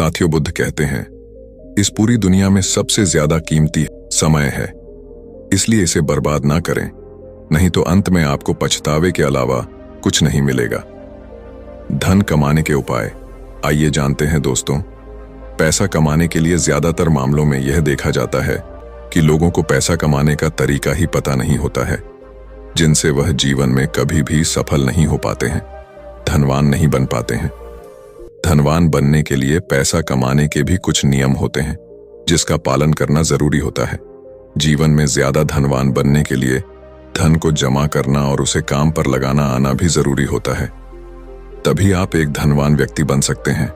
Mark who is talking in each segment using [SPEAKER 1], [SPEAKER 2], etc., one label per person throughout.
[SPEAKER 1] साथियों, बुद्ध कहते हैं, इस पूरी दुनिया में सबसे ज्यादा कीमती समय है, इसलिए इसे बर्बाद ना करें, नहीं तो अंत में आपको पछतावे के अलावा कुछ नहीं मिलेगा। धन कमाने के उपाय आइए जानते हैं दोस्तों। पैसा कमाने के लिए ज्यादातर मामलों में यह देखा जाता है कि लोगों को पैसा कमाने का तरीका ही पता नहीं होता है, जिनसे वह जीवन में कभी भी सफल नहीं हो पाते हैं, धनवान नहीं बन पाते हैं। धनवान बनने के लिए पैसा कमाने के भी कुछ नियम होते हैं, जिसका पालन करना जरूरी होता है। जीवन में ज्यादा धनवान बनने के लिए धन को जमा करना और उसे काम पर लगाना आना भी जरूरी होता है, तभी आप एक धनवान व्यक्ति बन सकते हैं।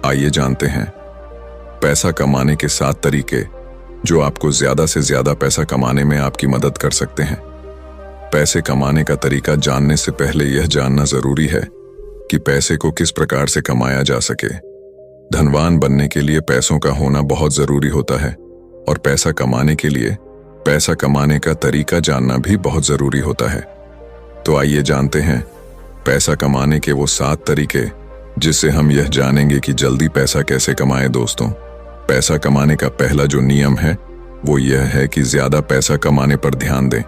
[SPEAKER 1] आइए जानते हैं पैसा कमाने के 7 तरीके जो आपको ज्यादा से ज्यादा पैसा कमाने में आपकी मदद कर सकते हैं। पैसे कमाने का तरीका जानने से पहले यह जानना जरूरी है कि पैसे को किस प्रकार से कमाया जा सके। धनवान बनने के लिए पैसों का होना बहुत जरूरी होता है और पैसा कमाने के लिए पैसा कमाने का तरीका जानना भी बहुत जरूरी होता है। तो आइए जानते हैं पैसा कमाने के वो 7 तरीके, जिससे हम यह जानेंगे कि जल्दी पैसा कैसे कमाएं। दोस्तों, पैसा कमाने का पहला जो नियम है वो यह है कि ज्यादा पैसा कमाने पर ध्यान दें।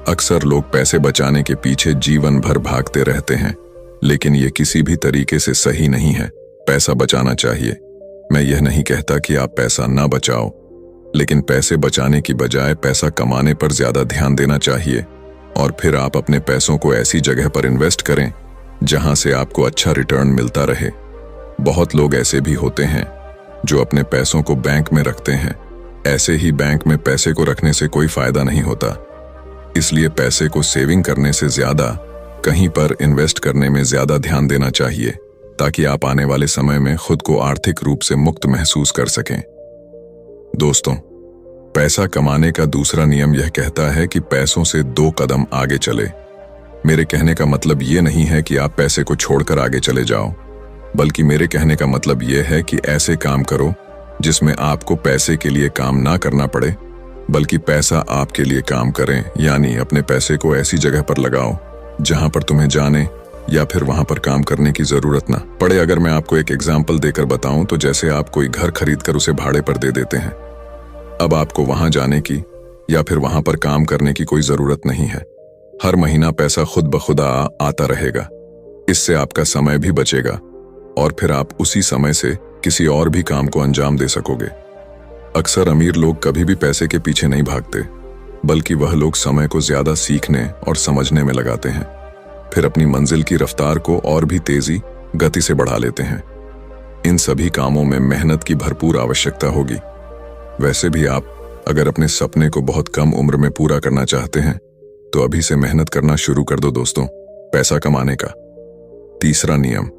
[SPEAKER 1] अक्सर लोग पैसे बचाने के पीछे जीवन भर भागते रहते हैं, लेकिन ये किसी भी तरीके से सही नहीं है। पैसा बचाना चाहिए। मैं यह नहीं कहता कि आप पैसा ना बचाओ, लेकिन पैसे बचाने की बजाय पैसा कमाने पर ज्यादा ध्यान देना चाहिए और फिर आप अपने पैसों को ऐसी जगह पर इन्वेस्ट करें जहां से आपको अच्छा रिटर्न मिलता रहे। बहुत लोग ऐसे भी होते हैं जो अपने पैसों को बैंक में रखते हैं। ऐसे ही बैंक में पैसे को रखने से कोई फायदा नहीं होता, इसलिए पैसे को सेविंग करने से ज्यादा कहीं पर इन्वेस्ट करने में ज्यादा ध्यान देना चाहिए, ताकि आप आने वाले समय में खुद को आर्थिक रूप से मुक्त महसूस कर सकें। दोस्तों, पैसा कमाने का दूसरा नियम यह कहता है कि पैसों से 2 कदम आगे चले। मेरे कहने का मतलब ये नहीं है कि आप पैसे को छोड़कर आगे चले जाओ, बल्कि मेरे कहने का मतलब यह है कि ऐसे काम करो जिसमें आपको पैसे के लिए काम ना करना पड़े, बल्कि पैसा आपके लिए काम करें। यानी अपने पैसे को ऐसी जगह पर लगाओ जहां पर तुम्हें जाने या फिर वहां पर काम करने की जरूरत ना पड़े। अगर मैं आपको एक एग्जाम्पल देकर बताऊं तो जैसे आप कोई घर खरीदकर उसे भाड़े पर दे देते हैं। अब आपको वहां जाने की या फिर वहां पर काम करने की कोई जरूरत नहीं है। हर महीना पैसा खुद ब खुदा आता रहेगा। इससे आपका समय भी बचेगा और फिर आप उसी समय से किसी और भी काम को अंजाम दे सकोगे। अक्सर अमीर लोग कभी भी पैसे के पीछे नहीं भागते, बल्कि वह लोग समय को ज्यादा सीखने और समझने में लगाते हैं, फिर अपनी मंजिल की रफ्तार को और भी तेजी गति से बढ़ा लेते हैं। इन सभी कामों में मेहनत की भरपूर आवश्यकता होगी। वैसे भी आप अगर अपने सपने को बहुत कम उम्र में पूरा करना चाहते हैं तो अभी से मेहनत करना शुरू कर दो। दोस्तों, पैसा कमाने का तीसरा नियम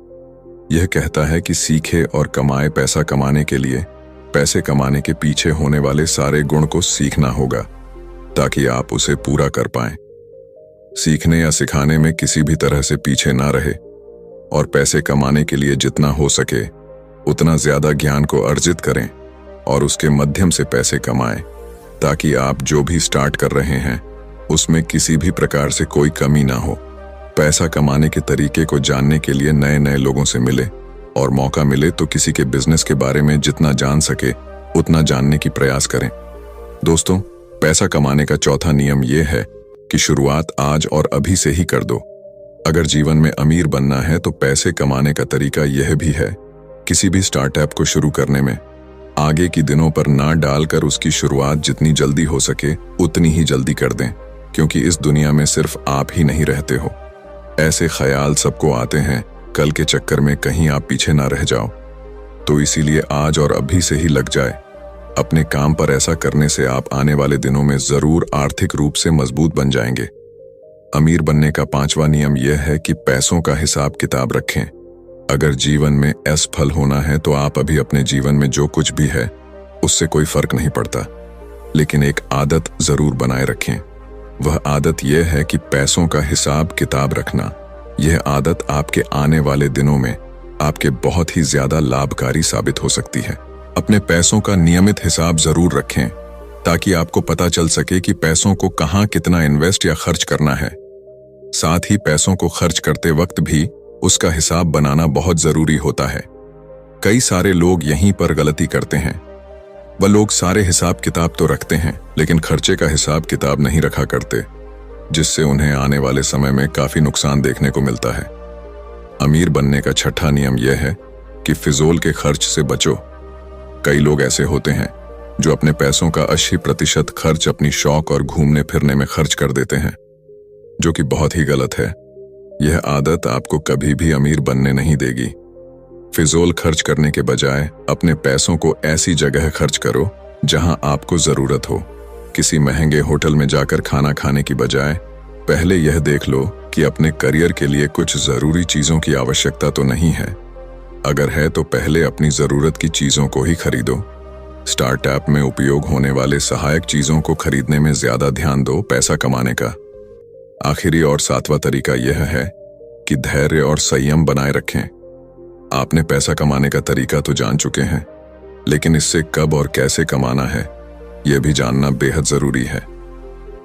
[SPEAKER 1] यह कहता है कि सीखे और कमाए। पैसा कमाने के लिए पैसे कमाने के पीछे होने वाले सारे गुण को सीखना होगा, ताकि आप उसे पूरा कर पाएं। सीखने या सिखाने में किसी भी तरह से पीछे ना रहे और पैसे कमाने के लिए जितना हो सके उतना ज्यादा ज्ञान को अर्जित करें और उसके माध्यम से पैसे कमाएं, ताकि आप जो भी स्टार्ट कर रहे हैं उसमें किसी भी प्रकार से कोई कमी ना हो। पैसा कमाने के तरीके को जानने के लिए नए नए लोगों से मिले और मौका मिले तो किसी के बिजनेस के बारे में जितना जान सके उतना जानने की प्रयास करें। दोस्तों, पैसा कमाने का चौथा नियम यह है कि शुरुआत आज और अभी से ही कर दो। अगर जीवन में अमीर बनना है तो पैसे कमाने का तरीका यह भी है, किसी भी स्टार्टअप को शुरू करने में आगे की दिनों पर ना डालकर उसकी शुरुआत जितनी जल्दी हो सके उतनी ही जल्दी कर दें, क्योंकि इस दुनिया में सिर्फ आप ही नहीं रहते हो। ऐसे ख्याल सबको आते हैं, कल के चक्कर में कहीं आप पीछे ना रह जाओ। तो इसीलिए आज और अभी से ही लग जाए अपने काम पर। ऐसा करने से आप आने वाले दिनों में जरूर आर्थिक रूप से मजबूत बन जाएंगे। अमीर बनने का 5वां नियम यह है कि पैसों का हिसाब किताब रखें। अगर जीवन में असफल होना है तो आप अभी अपने जीवन में जो कुछ भी है उससे कोई फर्क नहीं पड़ता, लेकिन एक आदत जरूर बनाए रखें। वह आदत यह है कि पैसों का हिसाब किताब रखना। यह आदत आपके आने वाले दिनों में आपके बहुत ही ज्यादा लाभकारी साबित हो सकती है। अपने पैसों का नियमित हिसाब जरूर रखें, ताकि आपको पता चल सके कि पैसों को कहां कितना इन्वेस्ट या खर्च करना है। साथ ही पैसों को खर्च करते वक्त भी उसका हिसाब बनाना बहुत जरूरी होता है। कई सारे लोग यहीं पर गलती करते हैं। वह लोग सारे हिसाब किताब तो रखते हैं, लेकिन खर्चे का हिसाब किताब नहीं रखा करते, जिससे उन्हें आने वाले समय में काफी नुकसान देखने को मिलता है। अमीर बनने का छठा नियम यह है कि फिजूल के खर्च से बचो। कई लोग ऐसे होते हैं जो अपने पैसों का 80% खर्च अपनी शौक और घूमने फिरने में खर्च कर देते हैं, जो कि बहुत ही गलत है। यह आदत आपको कभी भी अमीर बनने नहीं देगी। फिजूल खर्च करने के बजाय अपने पैसों को ऐसी जगह खर्च करो जहां आपको जरूरत हो। किसी महंगे होटल में जाकर खाना खाने की बजाय पहले यह देख लो कि अपने करियर के लिए कुछ जरूरी चीजों की आवश्यकता तो नहीं है। अगर है तो पहले अपनी जरूरत की चीजों को ही खरीदो। स्टार्टअप में उपयोग होने वाले सहायक चीजों को खरीदने में ज्यादा ध्यान दो पैसा कमाने का। आखिरी और सातवां तरीका यह है कि धैर्य और संयम बनाए रखें। आपने पैसा कमाने का तरीका तो जान चुके हैं, लेकिन इससे कब और कैसे कमाना है यह भी जानना बेहद जरूरी है।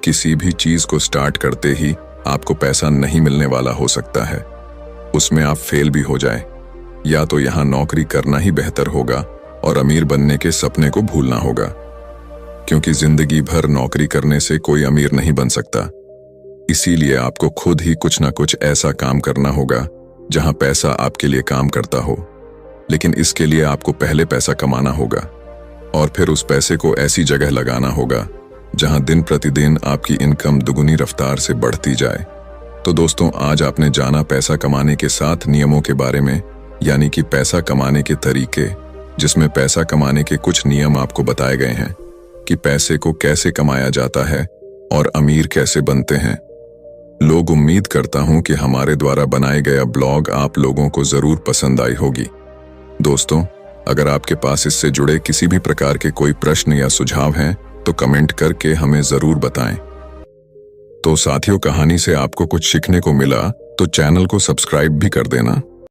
[SPEAKER 1] किसी भी चीज को स्टार्ट करते ही आपको पैसा नहीं मिलने वाला हो सकता है। उसमें आप फेल भी हो जाए, या तो यहां नौकरी करना ही बेहतर होगा और अमीर बनने के सपने को भूलना होगा, क्योंकि जिंदगी भर नौकरी करने से कोई अमीर नहीं बन सकता। इसीलिए आपको खुद ही कुछ ना कुछ ऐसा काम करना होगा जहां पैसा आपके लिए काम करता हो। लेकिन इसके लिए आपको पहले पैसा कमाना होगा और फिर उस पैसे को ऐसी जगह लगाना होगा जहां दिन प्रतिदिन आपकी इनकम दुगुनी रफ्तार से बढ़ती जाए। तो दोस्तों, आज आपने जाना पैसा कमाने के 7 नियमों के बारे में, यानी कि पैसा कमाने के तरीके, जिसमें पैसा कमाने के कुछ नियम आपको बताए गए हैं कि पैसे को कैसे कमाया जाता है और अमीर कैसे बनते हैं। लोग उम्मीद करता हूं कि हमारे द्वारा बनाया गया ब्लॉग आप लोगों को जरूर पसंद आई होगी। दोस्तों, अगर आपके पास इससे जुड़े किसी भी प्रकार के कोई प्रश्न या सुझाव हैं तो कमेंट करके हमें जरूर बताएं। तो साथियों, कहानी से आपको कुछ सीखने को मिला तो चैनल को सब्सक्राइब भी कर देना।